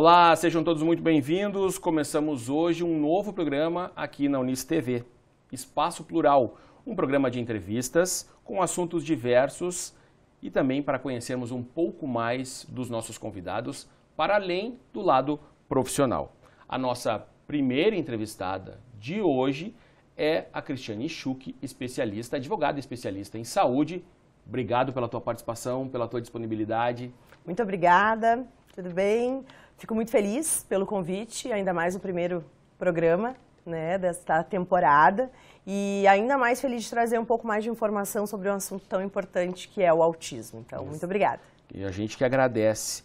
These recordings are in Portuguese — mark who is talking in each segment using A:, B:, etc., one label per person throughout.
A: Olá, sejam todos muito bem-vindos. Começamos hoje um novo programa aqui na Unis TV, Espaço Plural, um programa de entrevistas com assuntos diversos e também para conhecermos um pouco mais dos nossos convidados para além do lado profissional. A nossa primeira entrevistada de hoje é a Cristiane Schuch, especialista, advogada especialista em saúde. Obrigado pela tua participação, pela tua disponibilidade.
B: Muito obrigada, tudo bem? Fico muito feliz pelo convite, ainda mais o primeiro programa, né, desta temporada. E ainda mais feliz de trazer um pouco mais de informação sobre um assunto tão importante que é o autismo. Então, muito obrigada.
A: E a gente que agradece.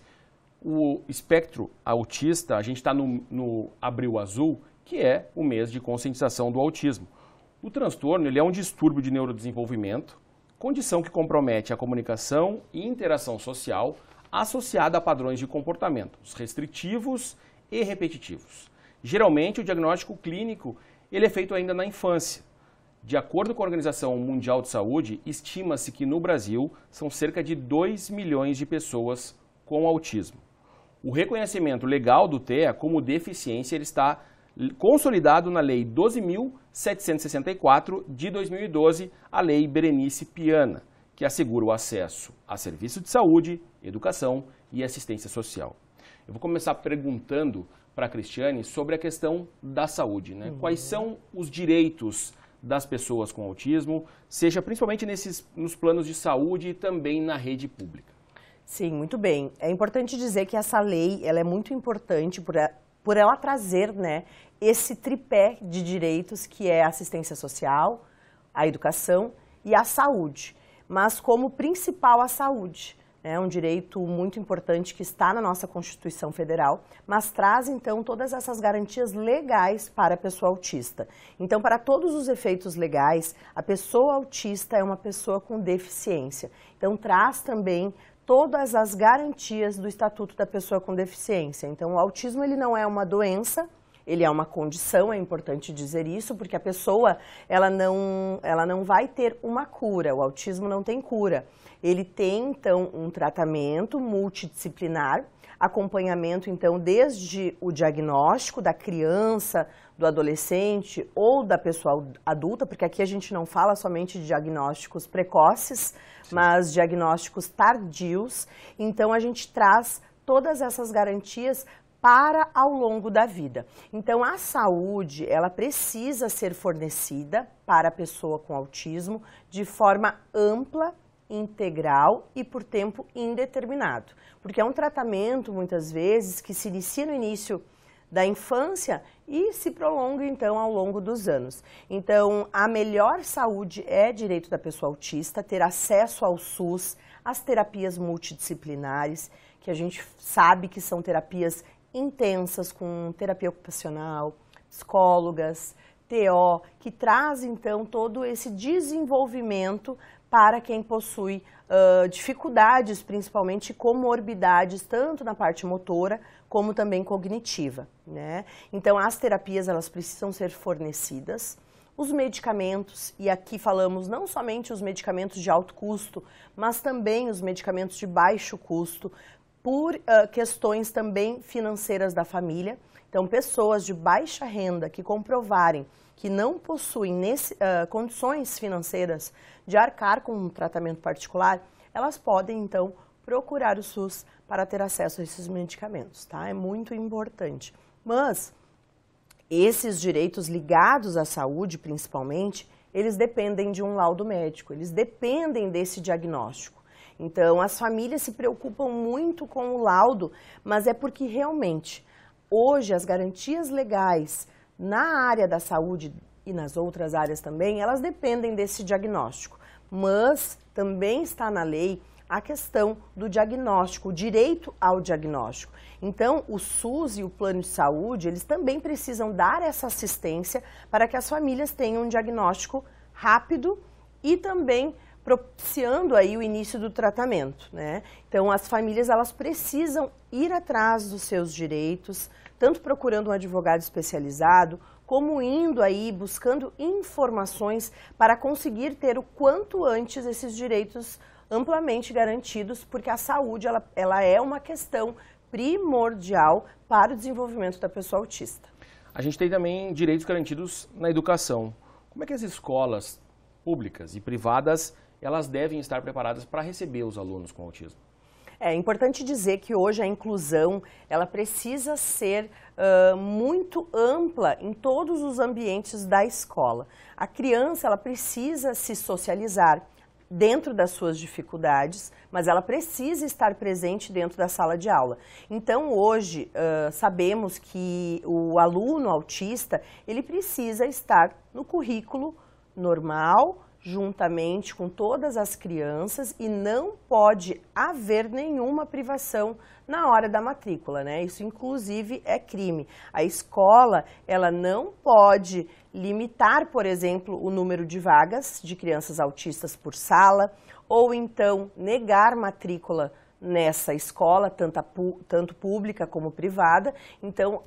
A: O espectro autista, a gente está no Abril Azul, que é o mês de conscientização do autismo. O transtorno ele é um distúrbio de neurodesenvolvimento, condição que compromete a comunicação e interação social associada a padrões de comportamentos restritivos e repetitivos. Geralmente, o diagnóstico clínico ele é feito ainda na infância. De acordo com a Organização Mundial de Saúde, estima-se que no Brasil são cerca de 2 milhões de pessoas com autismo. O reconhecimento legal do TEA como deficiência ele está consolidado na Lei 12.764 de 2012, a Lei Berenice Piana, que assegura o acesso a serviços de saúde, educação e assistência social. Eu vou começar perguntando para a Cristiane sobre a questão da saúde, né? Quais são os direitos das pessoas com autismo, seja principalmente nos planos de saúde e também na rede pública?
B: Sim, muito bem. É importante dizer que essa lei ela é muito importante por ela trazer, né, esse tripé de direitos que é a assistência social, a educação e a saúde. Mas como principal a saúde. É um direito muito importante que está na nossa Constituição Federal, mas traz, então, todas essas garantias legais para a pessoa autista. Então, para todos os efeitos legais, a pessoa autista é uma pessoa com deficiência. Então, traz também todas as garantias do Estatuto da Pessoa com Deficiência. Então, o autismo ele não é uma doença, ele é uma condição, é importante dizer isso, porque a pessoa ela não vai ter uma cura, o autismo não tem cura. Ele tem, então, um tratamento multidisciplinar, acompanhamento, então, desde o diagnóstico da criança, do adolescente ou da pessoa adulta, porque aqui a gente não fala somente de diagnósticos precoces, mas diagnósticos tardios. Então, a gente traz todas essas garantias para ao longo da vida. Então, a saúde, ela precisa ser fornecida para a pessoa com autismo de forma ampla, integral e por tempo indeterminado. Porque é um tratamento, muitas vezes, que se inicia no início da infância e se prolonga, então, ao longo dos anos. Então, a melhor saúde é direito da pessoa autista, ter acesso ao SUS, às terapias multidisciplinares, que a gente sabe que são terapias intensas, com terapia ocupacional, psicólogas, TO, que traz, então, todo esse desenvolvimento para quem possui dificuldades, principalmente comorbidades, tanto na parte motora como também cognitiva, né? Então, as terapias, elas precisam ser fornecidas. Os medicamentos, e aqui falamos não somente os medicamentos de alto custo, mas também os medicamentos de baixo custo, por questões também financeiras da família. Então, pessoas de baixa renda que comprovarem que não possuem condições financeiras de arcar com um tratamento particular, elas podem, então, procurar o SUS para ter acesso a esses medicamentos, tá? É muito importante. Mas esses direitos ligados à saúde, principalmente, eles dependem de um laudo médico, eles dependem desse diagnóstico. Então, as famílias se preocupam muito com o laudo, mas é porque realmente, hoje, as garantias legais na área da saúde e nas outras áreas também, elas dependem desse diagnóstico. Mas também está na lei a questão do diagnóstico, o direito ao diagnóstico. Então, o SUS e o plano de saúde, eles também precisam dar essa assistência para que as famílias tenham um diagnóstico rápido e também propiciando aí o início do tratamento, né? Então, as famílias, elas precisam ir atrás dos seus direitos, tanto procurando um advogado especializado, como indo aí, buscando informações para conseguir ter o quanto antes esses direitos amplamente garantidos, porque a saúde, ela é uma questão primordial para o desenvolvimento da pessoa autista.
A: A gente tem também direitos garantidos na educação. Como é que as escolas públicas e privadas, elas devem estar preparadas para receber os alunos com autismo?
B: É importante dizer que hoje a inclusão, ela precisa ser muito ampla em todos os ambientes da escola. A criança, ela precisa se socializar dentro das suas dificuldades, mas ela precisa estar presente dentro da sala de aula. Então, hoje, sabemos que o aluno autista, ele precisa estar no currículo normal, juntamente com todas as crianças, e não pode haver nenhuma privação na hora da matrícula, né? Isso, inclusive, é crime. A escola, ela não pode limitar, por exemplo, o número de vagas de crianças autistas por sala, ou então negar matrícula nessa escola, tanto pública como privada. Então,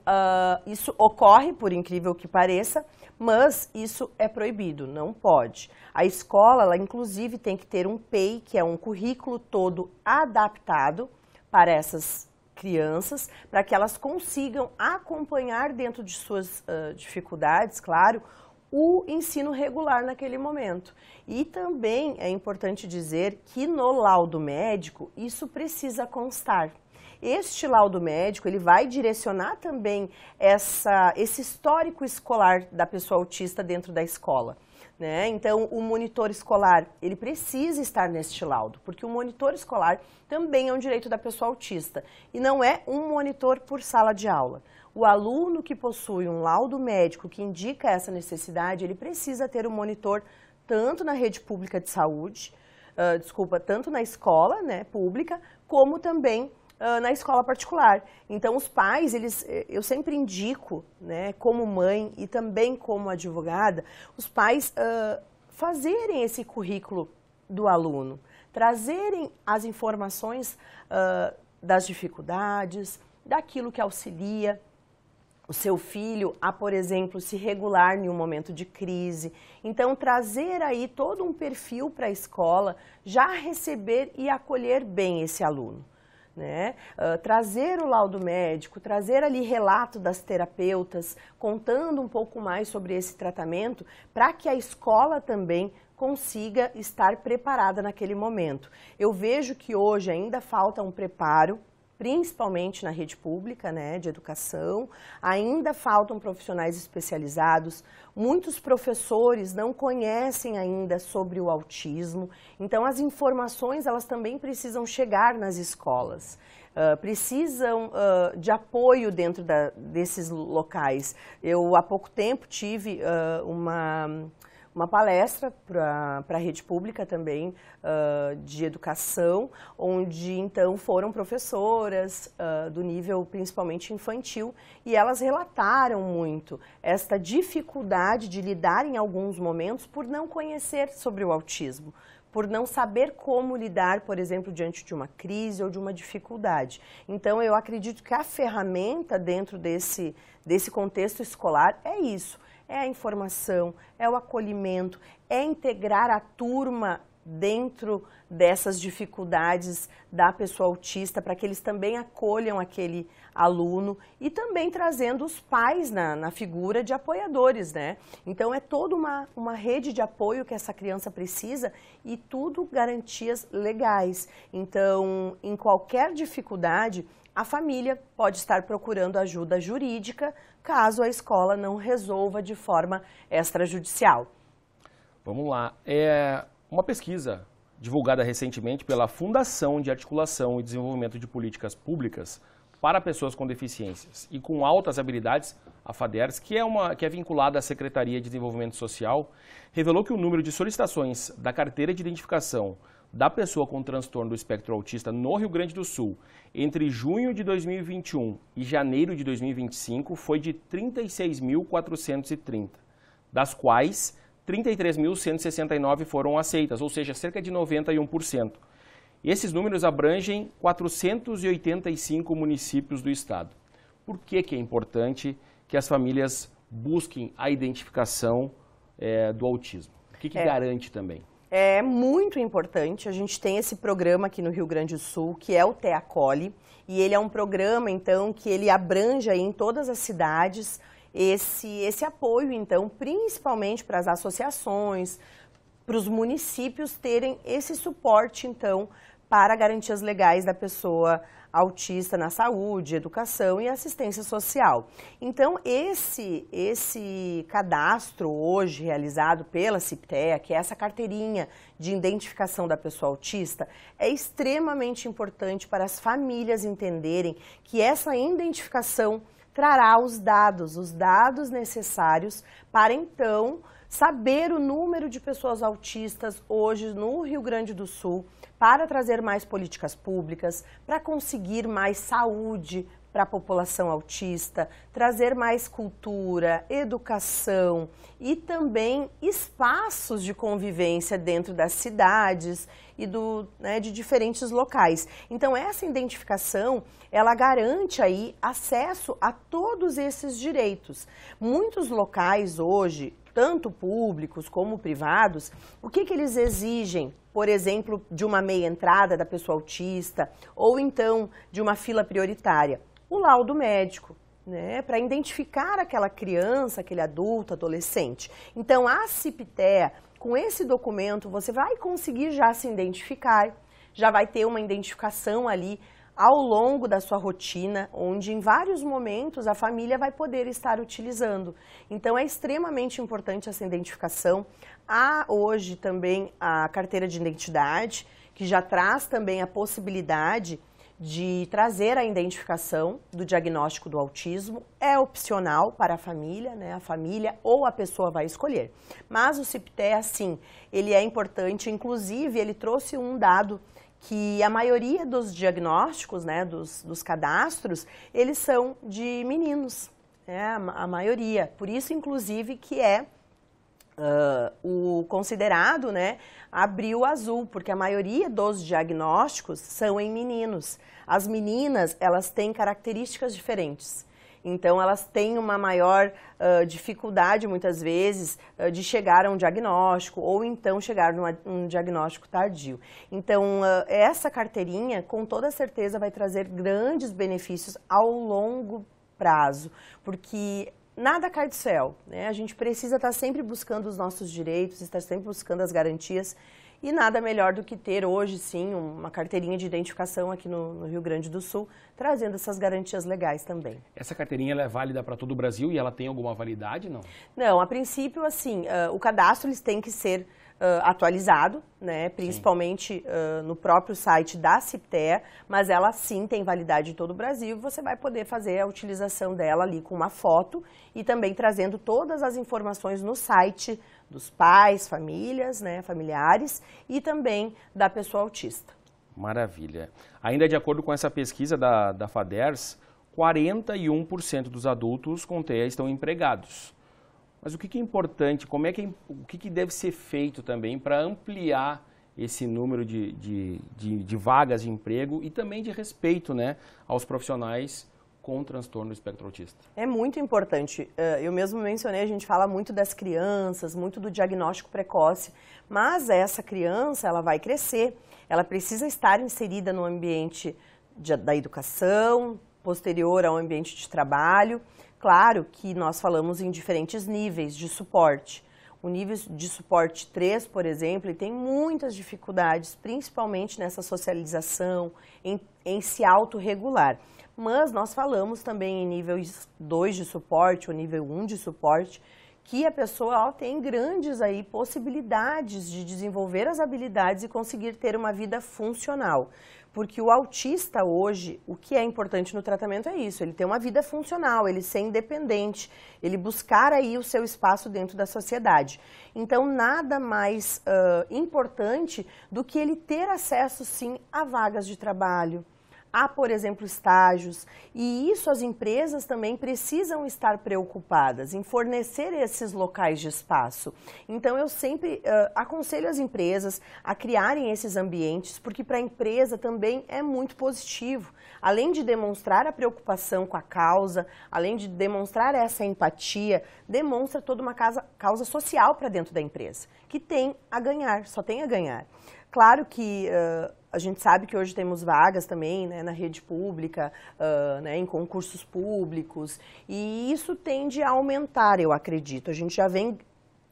B: isso ocorre, por incrível que pareça, mas isso é proibido, não pode. A escola, ela inclusive tem que ter um PEI, que é um currículo todo adaptado para essas crianças, para que elas consigam acompanhar dentro de suas dificuldades, claro, o ensino regular naquele momento. E também é importante dizer que no laudo médico isso precisa constar. Este laudo médico, ele vai direcionar também esse histórico escolar da pessoa autista dentro da escola, né? Então, o monitor escolar, ele precisa estar neste laudo, porque o monitor escolar também é um direito da pessoa autista e não é um monitor por sala de aula. O aluno que possui um laudo médico que indica essa necessidade, ele precisa ter um monitor tanto na rede pública de saúde, tanto na escola, né, pública, como também na escola particular. Então, os pais, eu sempre indico, né, como mãe e também como advogada, os pais fazerem esse currículo do aluno, trazerem as informações das dificuldades, daquilo que auxilia o seu filho a, por exemplo, se regular em um momento de crise. Então, trazer aí todo um perfil para a escola, já receber e acolher bem esse aluno, né? Trazer o laudo médico, trazer ali relato das terapeutas, contando um pouco mais sobre esse tratamento, para que a escola também consiga estar preparada naquele momento. Eu vejo que hoje ainda falta um preparo, principalmente na rede pública, né, de educação, ainda faltam profissionais especializados, muitos professores não conhecem ainda sobre o autismo, então as informações, elas também precisam chegar nas escolas, precisam de apoio dentro desses locais. Eu, há pouco tempo, tive uma palestra para a rede pública também, de educação, onde então foram professoras do nível principalmente infantil, e elas relataram muito esta dificuldade de lidar em alguns momentos por não conhecer sobre o autismo, por não saber como lidar, por exemplo, diante de uma crise ou de uma dificuldade. Então, eu acredito que a ferramenta dentro desse contexto escolar é isso. É a informação, é o acolhimento, é integrar a turma dentro dessas dificuldades da pessoa autista, para que eles também acolham aquele aluno, e também trazendo os pais na figura de apoiadores, né? Então, é toda uma rede de apoio que essa criança precisa, e tudo garantias legais. Então, em qualquer dificuldade, a família pode estar procurando ajuda jurídica, caso a escola não resolva de forma extrajudicial.
A: Vamos lá. Uma pesquisa divulgada recentemente pela Fundação de Articulação e Desenvolvimento de Políticas Públicas para Pessoas com Deficiências e com Altas Habilidades, a FADERS, que é vinculada à Secretaria de Desenvolvimento Social, revelou que o número de solicitações da carteira de identificação da pessoa com transtorno do espectro autista no Rio Grande do Sul entre junho de 2021 e janeiro de 2025 foi de 36.430, das quais 33.169 foram aceitas, ou seja, cerca de 91%. Esses números abrangem 485 municípios do estado. Por que é importante que as famílias busquem a identificação do autismo? O que garante também?
B: É muito importante, a gente tem esse programa aqui no Rio Grande do Sul, que é o TE Acolhe, e ele é um programa, então, que ele abrange aí em todas as cidades esse apoio, então, principalmente para as associações, para os municípios terem esse suporte, então, para garantias legais da pessoa autista na saúde, educação e assistência social. Então, esse cadastro hoje realizado pela CIPTEA, que é essa carteirinha de identificação da pessoa autista, é extremamente importante para as famílias entenderem que essa identificação trará os dados necessários para, então, saber o número de pessoas autistas hoje no Rio Grande do Sul, para trazer mais políticas públicas, para conseguir mais saúde para a população autista, trazer mais cultura, educação e também espaços de convivência dentro das cidades e de diferentes locais. Então, essa identificação, ela garante aí acesso a todos esses direitos. Muitos locais hoje, tanto públicos como privados, o que eles exigem, por exemplo, de uma meia entrada da pessoa autista ou então de uma fila prioritária? O laudo médico, né, para identificar aquela criança, aquele adulto, adolescente. Então, a CIPTEA, com esse documento, você vai conseguir já se identificar, já vai ter uma identificação ali ao longo da sua rotina, onde em vários momentos a família vai poder estar utilizando. Então, é extremamente importante essa identificação. Há hoje também a carteira de identidade, que já traz também a possibilidade de trazer a identificação do diagnóstico do autismo. É opcional para a família, né? A família ou a pessoa vai escolher. Mas o CIPTEA, sim, ele é importante, inclusive ele trouxe um dado que a maioria dos diagnósticos, né, dos cadastros, eles são de meninos, né, a maioria. Por isso, inclusive, que é o considerado, né, abril azul, porque a maioria dos diagnósticos são em meninos. As meninas, elas têm características diferentes. Então, elas têm uma maior dificuldade, muitas vezes, de chegar a um diagnóstico ou então chegar a um diagnóstico tardio. Então, essa carteirinha, com toda certeza, vai trazer grandes benefícios ao longo prazo, porque nada cai do céu, né? A gente precisa estar sempre buscando os nossos direitos, estar sempre buscando as garantias. E nada melhor do que ter hoje, sim, uma carteirinha de identificação aqui no Rio Grande do Sul, trazendo essas garantias legais também.
A: Essa carteirinha ela é válida para todo o Brasil e ela tem alguma validade, não?
B: Não, a princípio, assim, o cadastro eles tem que ser atualizado, né, principalmente no próprio site da CIPTEA, mas ela sim tem validade em todo o Brasil. Você vai poder fazer a utilização dela ali com uma foto e também trazendo todas as informações no site dos pais, famílias, né, familiares e também da pessoa autista.
A: Maravilha. Ainda de acordo com essa pesquisa da FADERS, 41% dos adultos com TEA estão empregados. Mas o que é importante, o que deve ser feito também para ampliar esse número de vagas de emprego e também de respeito, né, aos profissionais com transtorno do espectro autista?
B: É muito importante. Eu mesmo mencionei, a gente fala muito das crianças, muito do diagnóstico precoce, mas essa criança, ela vai crescer, ela precisa estar inserida no ambiente da educação, posterior ao ambiente de trabalho. Claro que nós falamos em diferentes níveis de suporte. O nível de suporte 3, por exemplo, ele tem muitas dificuldades, principalmente nessa socialização, em se autorregular. Mas nós falamos também em nível 2 de suporte, ou nível 1 de suporte, que a pessoa tem grandes aí possibilidades de desenvolver as habilidades e conseguir ter uma vida funcional. Porque o autista hoje, o que é importante no tratamento é isso, ele ter uma vida funcional, ele ser independente, ele buscar aí o seu espaço dentro da sociedade. Então, nada mais importante do que ele ter acesso, sim, a vagas de trabalho, há, por exemplo, estágios, e isso as empresas também precisam estar preocupadas em fornecer esses locais de espaço. Então, eu sempre aconselho as empresas a criarem esses ambientes, porque para a empresa também é muito positivo. Além de demonstrar a preocupação com a causa, além de demonstrar essa empatia, demonstra toda uma causa social para dentro da empresa, que tem a ganhar, só tem a ganhar. Claro que a gente sabe que hoje temos vagas também, né, na rede pública, né, em concursos públicos, e isso tende a aumentar, eu acredito. A gente já vem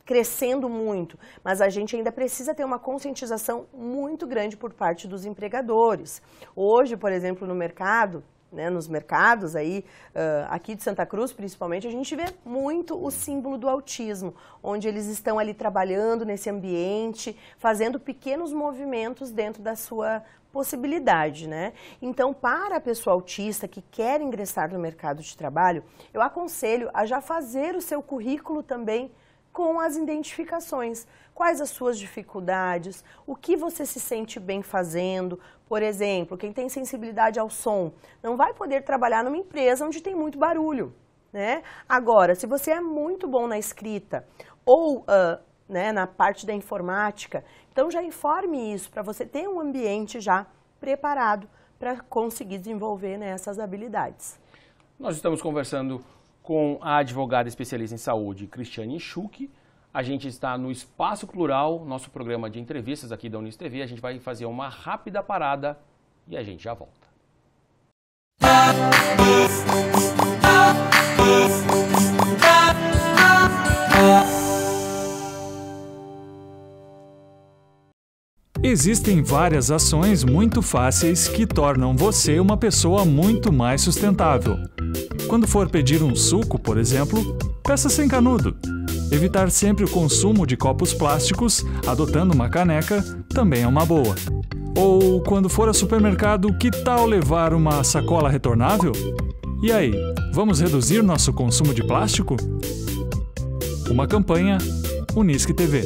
B: crescendo muito, mas a gente ainda precisa ter uma conscientização muito grande por parte dos empregadores. Hoje, por exemplo, no mercado, né, nos mercados aí, aqui de Santa Cruz principalmente, a gente vê muito o símbolo do autismo, onde eles estão ali trabalhando nesse ambiente, fazendo pequenos movimentos dentro da sua possibilidade, né? Então, para a pessoa autista que quer ingressar no mercado de trabalho, eu aconselho a já fazer o seu currículo também com as identificações. Quais as suas dificuldades, o que você se sente bem fazendo. Por exemplo, quem tem sensibilidade ao som não vai poder trabalhar numa empresa onde tem muito barulho, né? Agora, se você é muito bom na escrita ou né, na parte da informática, então já informe isso para você ter um ambiente já preparado para conseguir desenvolver, né, essas habilidades.
A: Nós estamos conversando com a advogada especialista em saúde, Cristiane Schuch. A gente está no Espaço Plural, nosso programa de entrevistas aqui da Unis TV. A gente vai fazer uma rápida parada e a gente já volta.
C: Existem várias ações muito fáceis que tornam você uma pessoa muito mais sustentável. Quando for pedir um suco, por exemplo, peça sem canudo. Evitar sempre o consumo de copos plásticos, adotando uma caneca, também é uma boa. Ou, quando for ao supermercado, que tal levar uma sacola retornável? E aí, vamos reduzir nosso consumo de plástico? Uma campanha Unisque TV.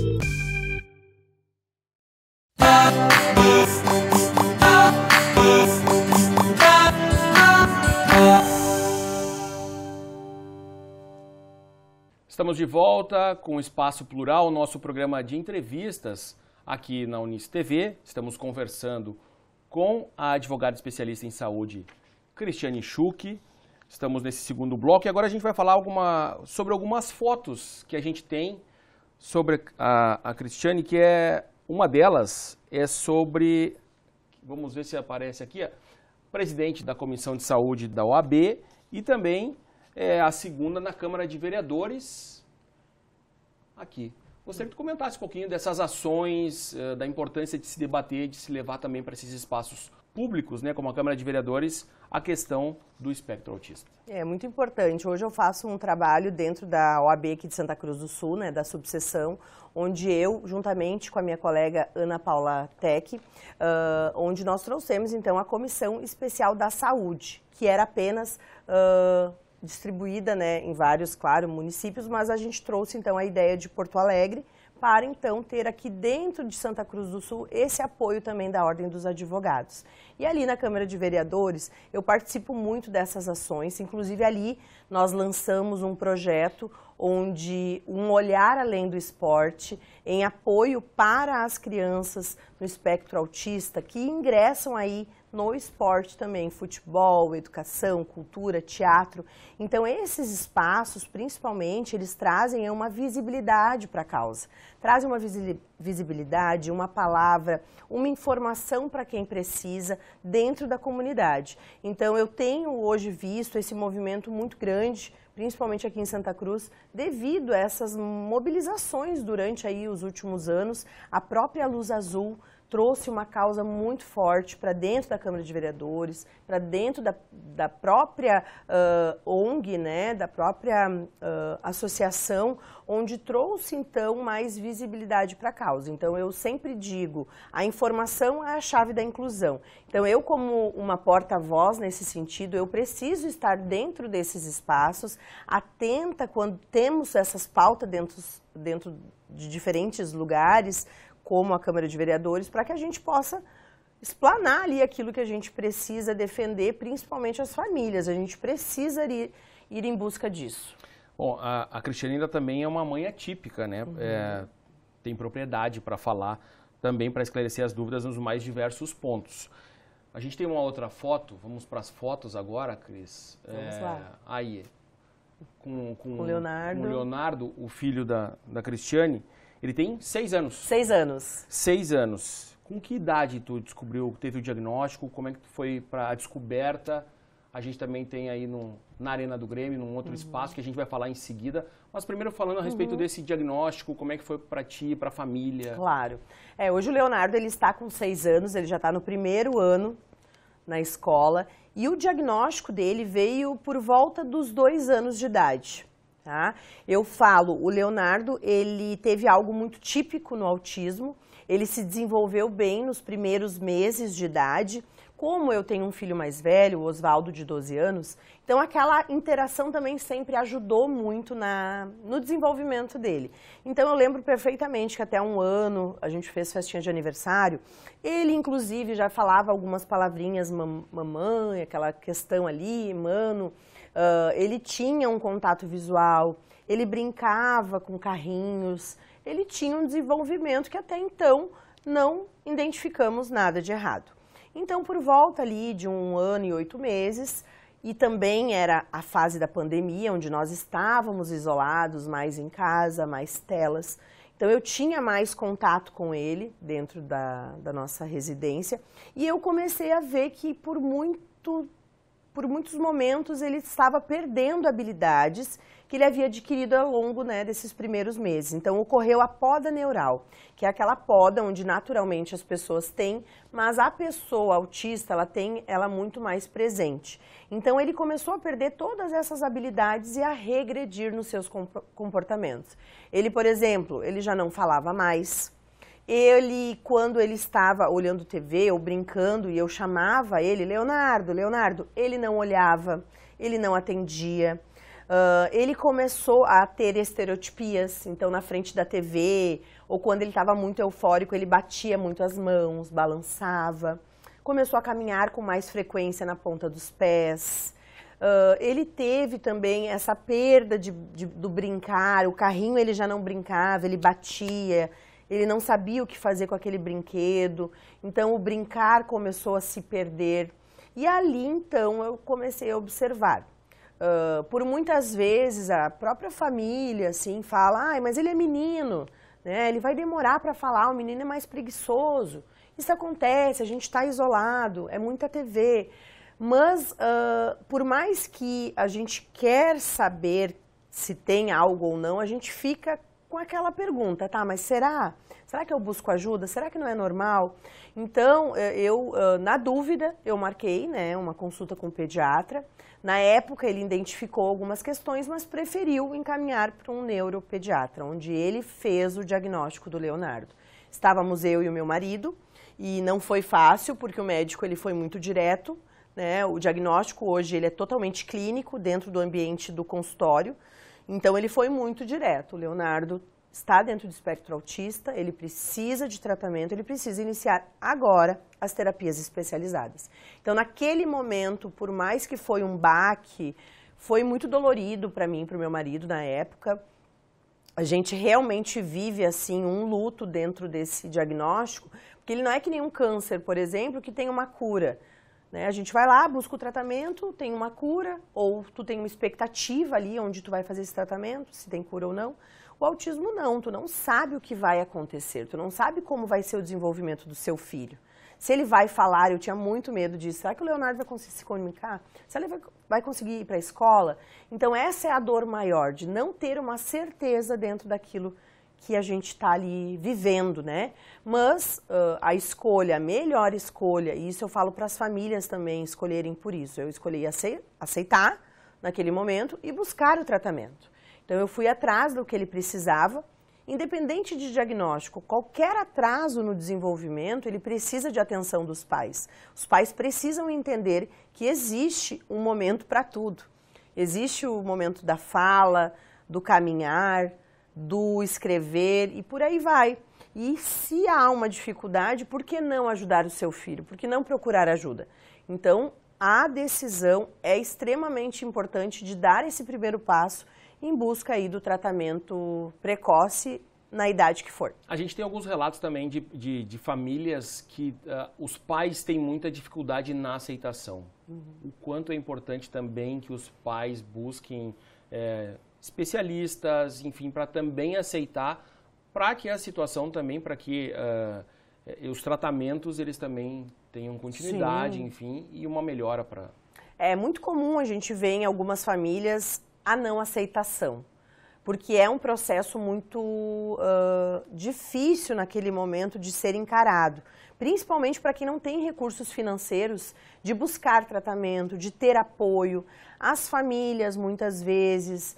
A: Estamos de volta com o Espaço Plural, nosso programa de entrevistas aqui na Unis TV. Estamos conversando com a advogada especialista em saúde, Cristiane Schuch. Estamos nesse segundo bloco e agora a gente vai falar sobre algumas fotos que a gente tem sobre a Cristiane, que é uma delas é sobre, vamos ver se aparece aqui, presidente da Comissão de Saúde da OAB e também a segunda na Câmara de Vereadores, aqui. Gostaria que tu comentasse um pouquinho dessas ações, da importância de se debater, de se levar também para esses espaços públicos, né, como a Câmara de Vereadores, a questão do espectro autista.
B: É muito importante. Hoje eu faço um trabalho dentro da OAB aqui de Santa Cruz do Sul, né, da subseção, onde eu, juntamente com a minha colega Ana Paula Tech, onde nós trouxemos então a Comissão Especial da Saúde, que era apenas distribuída, né, em vários, claro, municípios, mas a gente trouxe então a ideia de Porto Alegre para então ter aqui dentro de Santa Cruz do Sul esse apoio também da Ordem dos Advogados. E ali na Câmara de Vereadores eu participo muito dessas ações, inclusive ali nós lançamos um projeto onde um olhar além do esporte, em apoio para as crianças no espectro autista que ingressam aí no esporte também, futebol, educação, cultura, teatro. Então, esses espaços, principalmente, eles trazem uma visibilidade para a causa. Trazem uma visibilidade, uma palavra, uma informação para quem precisa dentro da comunidade. Então, eu tenho hoje visto esse movimento muito grande, principalmente aqui em Santa Cruz, devido a essas mobilizações durante aí os últimos anos. A própria Luz Azul trouxe uma causa muito forte para dentro da Câmara de Vereadores, para dentro da própria ONG, né, da própria associação, onde trouxe, então, mais visibilidade para a causa. Então, eu sempre digo, a informação é a chave da inclusão. Então, eu, como uma porta-voz nesse sentido, eu preciso estar dentro desses espaços, atenta quando temos essas pautas dentro de diferentes lugares, como a Câmara de Vereadores, para que a gente possa explanar ali aquilo que a gente precisa defender, principalmente as famílias. A gente precisa ir em busca disso.
A: Bom, a Cristiane ainda também é uma mãe atípica, né? Tem propriedade para falar também, para esclarecer as dúvidas nos mais diversos pontos. A gente tem uma outra foto, vamos para as fotos agora, Cris.
B: Vamos lá.
A: Aí, com
B: o Leonardo.
A: Com o Leonardo, o filho da Cristiane, ele tem 6 anos.
B: 6 anos.
A: 6 anos. Com que idade tu descobriu, teve o diagnóstico, como é que foi para a descoberta? A gente também tem aí na Arena do Grêmio, num outro espaço, que a gente vai falar em seguida. Mas primeiro falando a respeito desse diagnóstico, como é que foi para ti, para a família?
B: Claro. Hoje o Leonardo ele está com 6 anos, ele já está no primeiro ano na escola. E o diagnóstico dele veio por volta dos 2 anos de idade. Tá? Eu falo, o Leonardo ele teve algo muito típico no autismo. Ele se desenvolveu bem nos primeiros meses de idade. Como eu tenho um filho mais velho, o Osvaldo, de 12 anos, então aquela interação também sempre ajudou muito no desenvolvimento dele. Então eu lembro perfeitamente que até 1 ano a gente fez festinha de aniversário. Ele, inclusive, já falava algumas palavrinhas, mamãe, aquela questão ali, mano. Ele tinha um contato visual, ele brincava com carrinhos, ele tinha um desenvolvimento que até então não identificamos nada de errado. Então, por volta ali de 1 ano e 8 meses, e também era a fase da pandemia, onde nós estávamos isolados, mais em casa, mais telas. Então, eu tinha mais contato com ele dentro da nossa residência, e eu comecei a ver que por muitos momentos ele estava perdendo habilidades que ele havia adquirido ao longo desses primeiros meses. Então, ocorreu a poda neural, que é aquela poda onde naturalmente as pessoas têm, mas a pessoa autista, ela tem ela muito mais presente. Então, ele começou a perder todas essas habilidades e a regredir nos seus comportamentos. Ele, por exemplo, ele já não falava mais. Ele, quando ele estava olhando TV ou brincando e eu chamava ele, Leonardo, Leonardo, ele não olhava, ele não atendia. Ele começou a ter estereotipias, então na frente da TV, ou quando ele estava muito eufórico, ele batia muito as mãos, balançava. Começou a caminhar com mais frequência na ponta dos pés. Ele teve também essa perda do brincar, o carrinho ele já não brincava, ele batia, ele não sabia o que fazer com aquele brinquedo, então o brincar começou a se perder. E ali então eu comecei a observar. Por muitas vezes a própria família assim, fala, mas ele é menino, né? Ele vai demorar para falar, o menino é mais preguiçoso. Isso acontece, a gente está isolado, é muita TV. Mas por mais que a gente quer saber se tem algo ou não, a gente fica com aquela pergunta, tá, mas será? Será que eu busco ajuda? Será que não é normal? Então, na dúvida, eu marquei uma consulta com o pediatra. Na época, ele identificou algumas questões, mas preferiu encaminhar para um neuropediatra, onde ele fez o diagnóstico do Leonardo. Estávamos eu e o meu marido, e não foi fácil, porque o médico ele foi muito direto, né? O diagnóstico hoje ele é totalmente clínico, dentro do ambiente do consultório, então ele foi muito direto. O Leonardo está dentro do espectro autista, ele precisa de tratamento, ele precisa iniciar agora as terapias especializadas. Então, naquele momento, por mais que foi um baque, foi muito dolorido para mim e para o meu marido na época. A gente realmente vive, assim, um luto dentro desse diagnóstico, porque ele não é que nem um câncer, por exemplo, que tem uma cura. A gente vai lá, busca o tratamento, tem uma cura, ou tu tem uma expectativa ali onde tu vai fazer esse tratamento, se tem cura ou não. O autismo não, tu não sabe o que vai acontecer, tu não sabe como vai ser o desenvolvimento do seu filho. Se ele vai falar, eu tinha muito medo disso, será que o Leonardo vai conseguir se comunicar? Se ele vai conseguir ir para a escola? Então essa é a dor maior, de não ter uma certeza dentro daquilo que a gente está ali vivendo, né? Mas a escolha, a melhor escolha, e isso eu falo para as famílias também escolherem por isso, eu escolhi aceitar naquele momento e buscar o tratamento. Então eu fui atrás do que ele precisava, independente de diagnóstico, qualquer atraso no desenvolvimento, ele precisa de atenção dos pais. Os pais precisam entender que existe um momento para tudo. Existe o momento da fala, do caminhar, do escrever e por aí vai. E se há uma dificuldade, por que não ajudar o seu filho? Por que não procurar ajuda? Então, a decisão é extremamente importante de dar esse primeiro passo em busca aí do tratamento precoce na idade que for.
A: A gente tem alguns relatos também de famílias que os pais têm muita dificuldade na aceitação. O quanto é importante também que os pais busquem especialistas, enfim, para também aceitar, para que a situação também, para que os tratamentos, eles também tenham continuidade, sim, enfim, e uma melhora para...
B: É muito comum a gente ver em algumas famílias a não aceitação, porque é um processo muito difícil naquele momento de ser encarado, principalmente para quem não tem recursos financeiros de buscar tratamento, de ter apoio. As famílias, muitas vezes,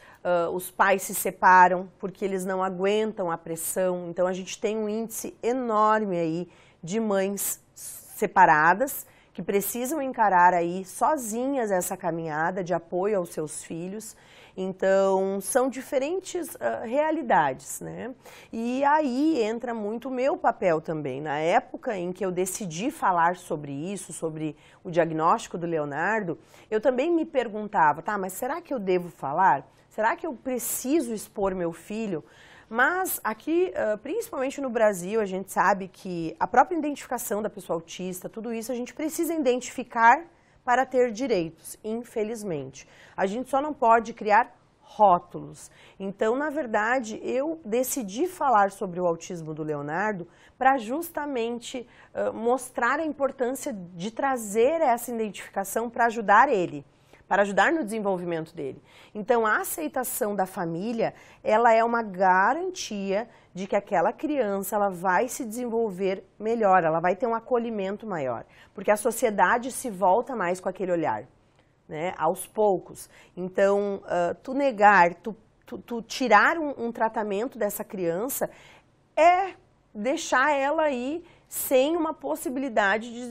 B: os pais se separam porque eles não aguentam a pressão, então a gente tem um índice enorme aí de mães separadas que precisam encarar aí sozinhas essa caminhada de apoio aos seus filhos. Então, são diferentes realidades, né? E aí entra muito o meu papel também. Na época em que eu decidi falar sobre isso, sobre o diagnóstico do Leonardo, eu também me perguntava, tá, mas será que eu devo falar? Será que eu preciso expor meu filho? Mas aqui, principalmente no Brasil, a gente sabe que a própria identificação da pessoa autista, tudo isso a gente precisa identificar para ter direitos, infelizmente. A gente só não pode criar rótulos. Então, na verdade, eu decidi falar sobre o autismo do Leonardo para justamente mostrar a importância de trazer essa identificação para ajudar ele, para ajudar no desenvolvimento dele. Então, a aceitação da família, ela é uma garantia de que aquela criança ela vai se desenvolver melhor, ela vai ter um acolhimento maior, porque a sociedade se volta mais com aquele olhar, né, aos poucos. Então, tu negar, tu tirar um tratamento dessa criança é deixar ela aí sem uma possibilidade de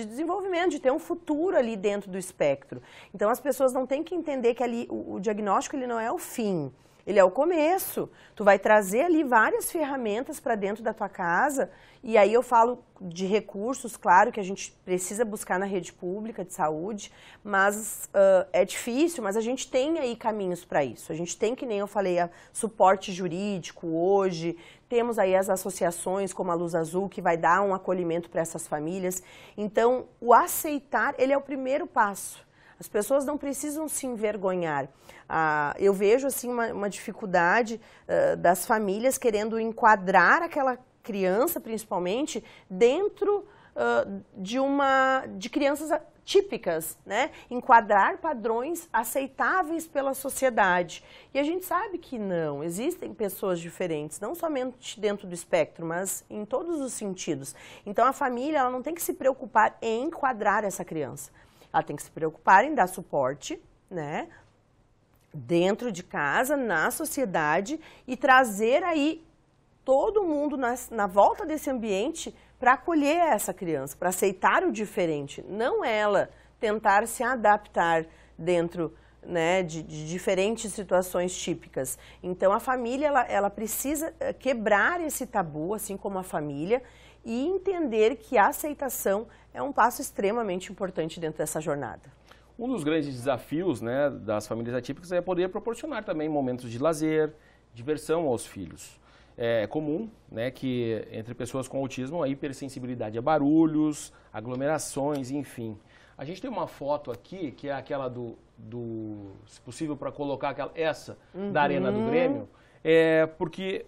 B: desenvolvimento, de ter um futuro ali dentro do espectro. Então, as pessoas não têm que entender que ali o diagnóstico ele não é o fim. Ele é o começo. Tu vai trazer ali várias ferramentas para dentro da tua casa, e aí eu falo de recursos, claro, que a gente precisa buscar na rede pública de saúde, mas é difícil, mas a gente tem aí caminhos para isso. A gente tem, que nem eu falei, suporte jurídico hoje, temos aí as associações como a Luz Azul, que vai dar um acolhimento para essas famílias. Então, o aceitar, ele é o primeiro passo. As pessoas não precisam se envergonhar. Eu vejo assim uma dificuldade das famílias querendo enquadrar aquela criança, principalmente, dentro de crianças típicas, né? Enquadrar padrões aceitáveis pela sociedade. E a gente sabe que não, existem pessoas diferentes, não somente dentro do espectro, mas em todos os sentidos. Então a família ela não tem que se preocupar em enquadrar essa criança. Ela tem que se preocupar em dar suporte, né, dentro de casa, na sociedade, e trazer aí todo mundo na volta desse ambiente para acolher essa criança, para aceitar o diferente. Não ela tentar se adaptar dentro, né, de diferentes situações típicas. Então, a família ela precisa quebrar esse tabu, assim como a família, e entender que a aceitação é um passo extremamente importante dentro dessa jornada.
A: Um dos grandes desafios, né, das famílias atípicas é poder proporcionar também momentos de lazer, diversão aos filhos. É comum, né, que entre pessoas com autismo a hipersensibilidade a barulhos, aglomerações, enfim. A gente tem uma foto aqui, que é aquela se possível para colocar essa da Arena do Grêmio, porque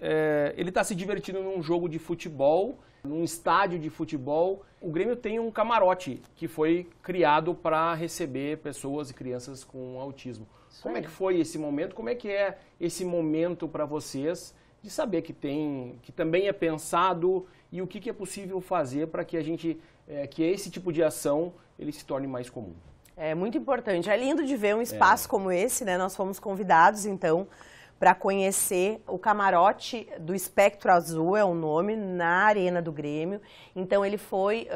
A: ele está se divertindo num jogo de futebol, num estádio de futebol. O Grêmio tem um camarote que foi criado para receber pessoas e crianças com autismo. Como é que foi esse momento? Como é que é esse momento para vocês de saber que também é pensado, e o que é possível fazer para que que esse tipo de ação ele se torne mais comum?
B: É muito importante. É lindo de ver um espaço como esse, né? Nós fomos convidados, então, para conhecer o camarote do Espectro Azul, é o nome, na Arena do Grêmio. Então, ele foi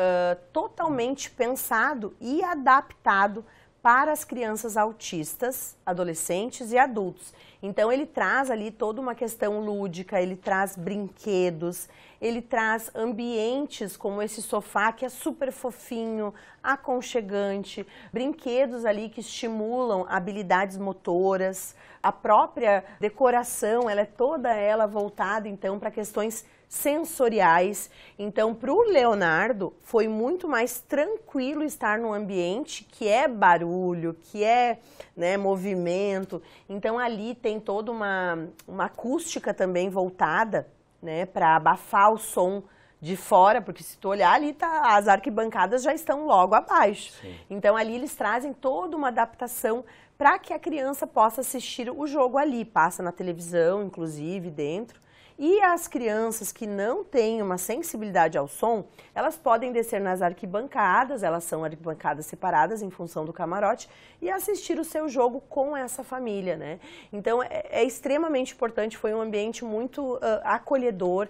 B: totalmente pensado e adaptado para as crianças autistas, adolescentes e adultos. Então ele traz ali toda uma questão lúdica, ele traz brinquedos, ele traz ambientes como esse sofá que é super fofinho, aconchegante, brinquedos ali que estimulam habilidades motoras, a própria decoração, ela é toda ela voltada então para questões sensoriais. Então, para o Leonardo, foi muito mais tranquilo estar num ambiente que é barulho, que é, né, movimento. Então, ali tem toda uma acústica também voltada, né, para abafar o som de fora, porque se tu olhar ali, as arquibancadas já estão logo abaixo. Sim. Então, ali eles trazem toda uma adaptação para que a criança possa assistir o jogo ali. Passa na televisão, inclusive, dentro. E as crianças que não têm uma sensibilidade ao som, elas podem descer nas arquibancadas, elas são arquibancadas separadas em função do camarote, e assistir o seu jogo com essa família, né? Então, é extremamente importante, foi um ambiente muito acolhedor.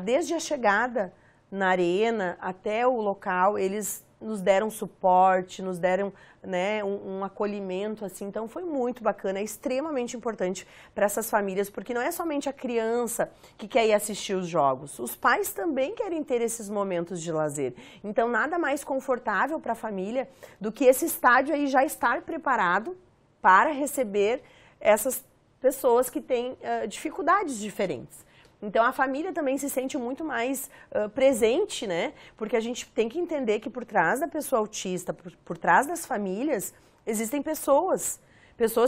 B: Desde a chegada na arena até o local, eles nos deram suporte, nos deram, né, um acolhimento, assim, então foi muito bacana, é extremamente importante para essas famílias, porque não é somente a criança que quer ir assistir os jogos, os pais também querem ter esses momentos de lazer, então nada mais confortável para a família do que esse estádio aí já estar preparado para receber essas pessoas que têm dificuldades diferentes. Então, a família também se sente muito mais presente, né? Porque a gente tem que entender que por trás da pessoa autista, por trás das famílias, existem pessoas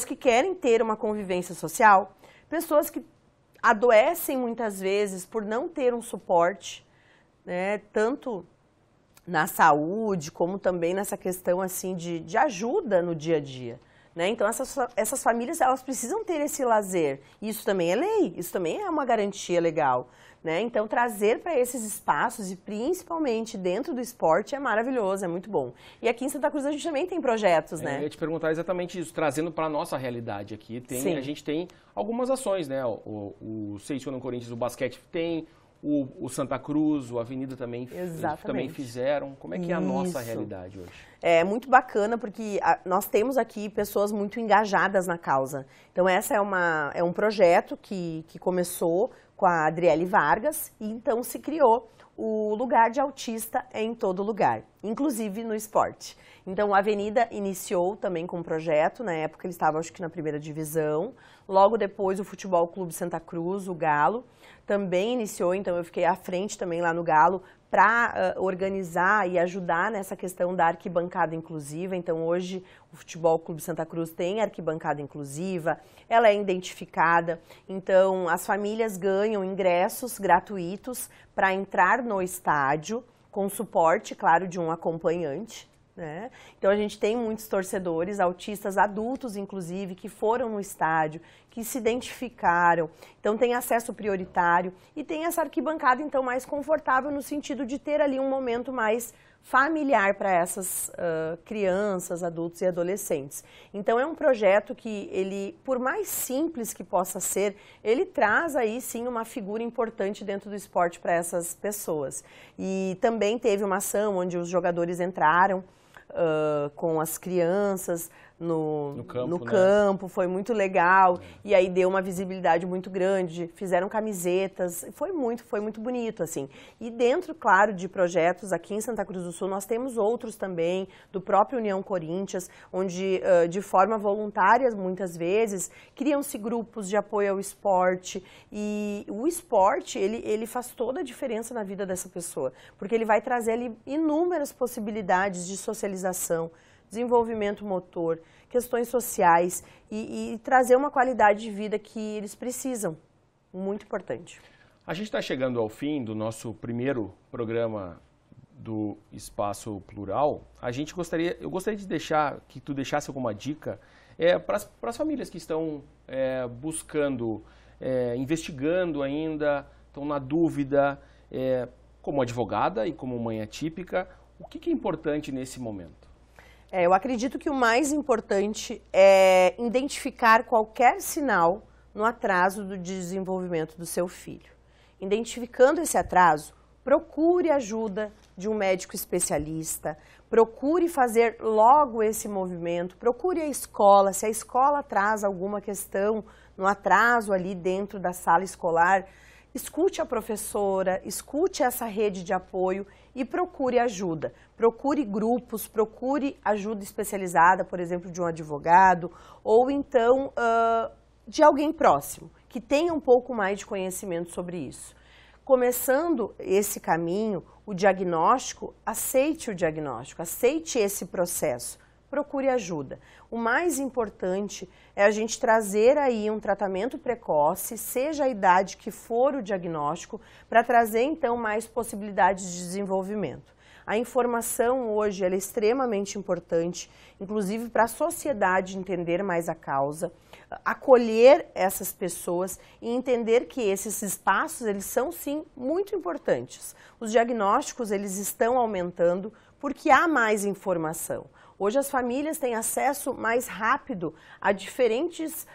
B: que querem ter uma convivência social, pessoas que adoecem muitas vezes por não ter um suporte, né? Tanto na saúde, como também nessa questão assim, de ajuda no dia a dia. Né? Então, essas famílias, elas precisam ter esse lazer. Isso também é lei, isso também é uma garantia legal. Né? Então, trazer para esses espaços, e principalmente dentro do esporte, é maravilhoso, é muito bom. E aqui em Santa Cruz a gente também tem projetos, né?
A: Eu ia te perguntar exatamente isso, trazendo para a nossa realidade aqui. A gente tem algumas ações, né? O Seiciona Corinthians, o basquete tem, o Santa Cruz, o Avenida também fizeram. Como é que é a nossa realidade hoje?
B: É muito bacana porque nós temos aqui pessoas muito engajadas na causa. Então, essa é um projeto que começou com a Adriele Vargas e então se criou o lugar de autista em todo lugar, inclusive no esporte. Então, a Avenida iniciou também com um projeto, na época ele estava, acho que na primeira divisão, logo depois o Futebol Clube Santa Cruz, o Galo, também iniciou, então eu fiquei à frente também lá no Galo, para organizar e ajudar nessa questão da arquibancada inclusiva. Então, hoje, o Futebol Clube Santa Cruz tem arquibancada inclusiva, ela é identificada. Então, as famílias ganham ingressos gratuitos para entrar no estádio, com suporte, claro, de um acompanhante. Né? Então, a gente tem muitos torcedores, autistas adultos, inclusive, que foram no estádio, que se identificaram. Então, tem acesso prioritário e tem essa arquibancada, então, mais confortável no sentido de ter ali um momento mais familiar para essas crianças, adultos e adolescentes. Então, é um projeto que ele, por mais simples que possa ser, ele traz aí sim uma figura importante dentro do esporte para essas pessoas. E também teve uma ação onde os jogadores entraram com as crianças no campo, foi muito legal, e aí deu uma visibilidade muito grande, fizeram camisetas, foi muito bonito, assim. E dentro, claro, de projetos aqui em Santa Cruz do Sul, nós temos outros também, do próprio União Corinthians, onde, de forma voluntária, muitas vezes, criam-se grupos de apoio ao esporte, e o esporte, ele faz toda a diferença na vida dessa pessoa, porque ele vai trazer ali inúmeras possibilidades de socialização, desenvolvimento motor, questões sociais e trazer uma qualidade de vida que eles precisam. Muito importante.
A: A gente está chegando ao fim do nosso primeiro programa do Espaço Plural. Eu gostaria de deixar que tu deixasse alguma dica para as famílias que estão buscando, investigando ainda, estão na dúvida, como advogada e como mãe atípica, o que é importante nesse momento?
B: Eu acredito que o mais importante é identificar qualquer sinal no atraso do desenvolvimento do seu filho. Identificando esse atraso, procure ajuda de um médico especialista, procure fazer logo esse movimento, procure a escola, se a escola traz alguma questão no atraso ali dentro da sala escolar, escute a professora, escute essa rede de apoio e procure ajuda. Procure grupos, procure ajuda especializada, por exemplo, de um advogado ou então de alguém próximo, que tenha um pouco mais de conhecimento sobre isso. Começando esse caminho, o diagnóstico, aceite o diagnóstico, aceite esse processo, procure ajuda. O mais importante é a gente trazer aí um tratamento precoce, seja a idade que for o diagnóstico, para trazer então mais possibilidades de desenvolvimento. A informação hoje ela é extremamente importante, inclusive para a sociedade entender mais a causa, acolher essas pessoas e entender que esses espaços eles são sim muito importantes. Os diagnósticos eles estão aumentando porque há mais informação. Hoje as famílias têm acesso mais rápido a diferentes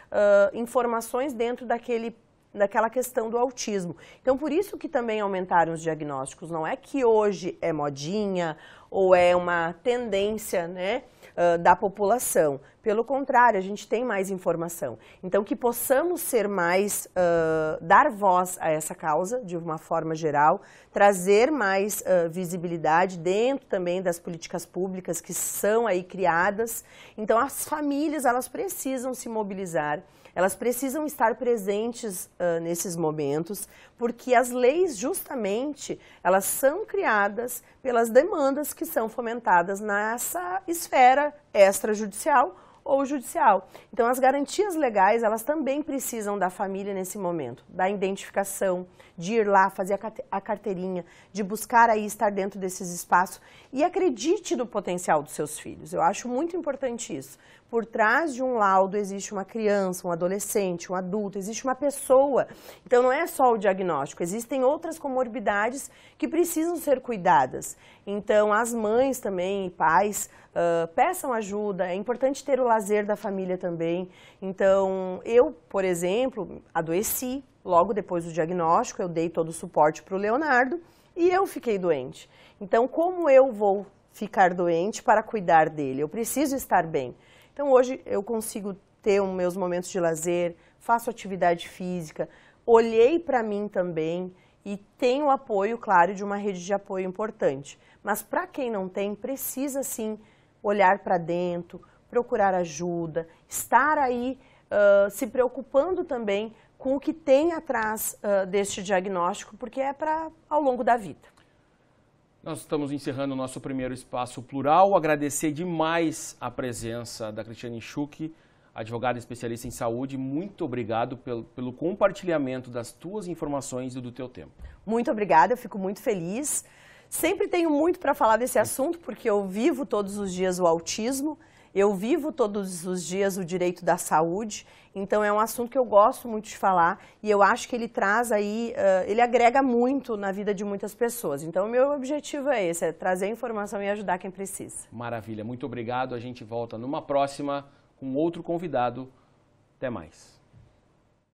B: informações dentro daquela questão do autismo. Então, por isso que também aumentaram os diagnósticos. Não é que hoje é modinha ou é uma tendência, né, da população. Pelo contrário, a gente tem mais informação. Então, que possamos ser mais, dar voz a essa causa de uma forma geral, trazer mais visibilidade dentro também das políticas públicas que são aí criadas. Então, as famílias, elas precisam se mobilizar. Elas precisam estar presentes nesses momentos, porque as leis, justamente, elas são criadas pelas demandas que são fomentadas nessa esfera extrajudicial ou judicial. Então, as garantias legais, elas também precisam da família nesse momento, da identificação, de ir lá, fazer a carteirinha, de buscar aí estar dentro desses espaços e acredite no potencial dos seus filhos. Eu acho muito importante isso. Por trás de um laudo existe uma criança, um adolescente, um adulto, existe uma pessoa. Então, não é só o diagnóstico, existem outras comorbidades que precisam ser cuidadas. Então, as mães também e pais peçam ajuda, é importante ter o lazer da família também. Então, eu, por exemplo, adoeci logo depois do diagnóstico, eu dei todo o suporte para o Leonardo e eu fiquei doente. Então, como eu vou ficar doente para cuidar dele? Eu preciso estar bem. Então, hoje eu consigo ter os meus momentos de lazer, faço atividade física, olhei para mim também e tenho o apoio, claro, de uma rede de apoio importante. Mas para quem não tem, precisa sim olhar para dentro, procurar ajuda, estar aí se preocupando também com o que tem atrás deste diagnóstico, porque é para ao longo da vida.
A: Nós estamos encerrando o nosso primeiro Espaço Plural. Agradecer demais a presença da Cristiane Schuch, advogada especialista em saúde. Muito obrigado pelo compartilhamento das tuas informações e do teu tempo.
B: Muito obrigada, eu fico muito feliz. Sempre tenho muito para falar desse assunto, porque eu vivo todos os dias o autismo, eu vivo todos os dias o direito da saúde, então é um assunto que eu gosto muito de falar e eu acho que ele traz aí, ele agrega muito na vida de muitas pessoas. Então o meu objetivo é esse, é trazer informação e ajudar quem precisa.
A: Maravilha, muito obrigado. A gente volta numa próxima com outro convidado. Até mais.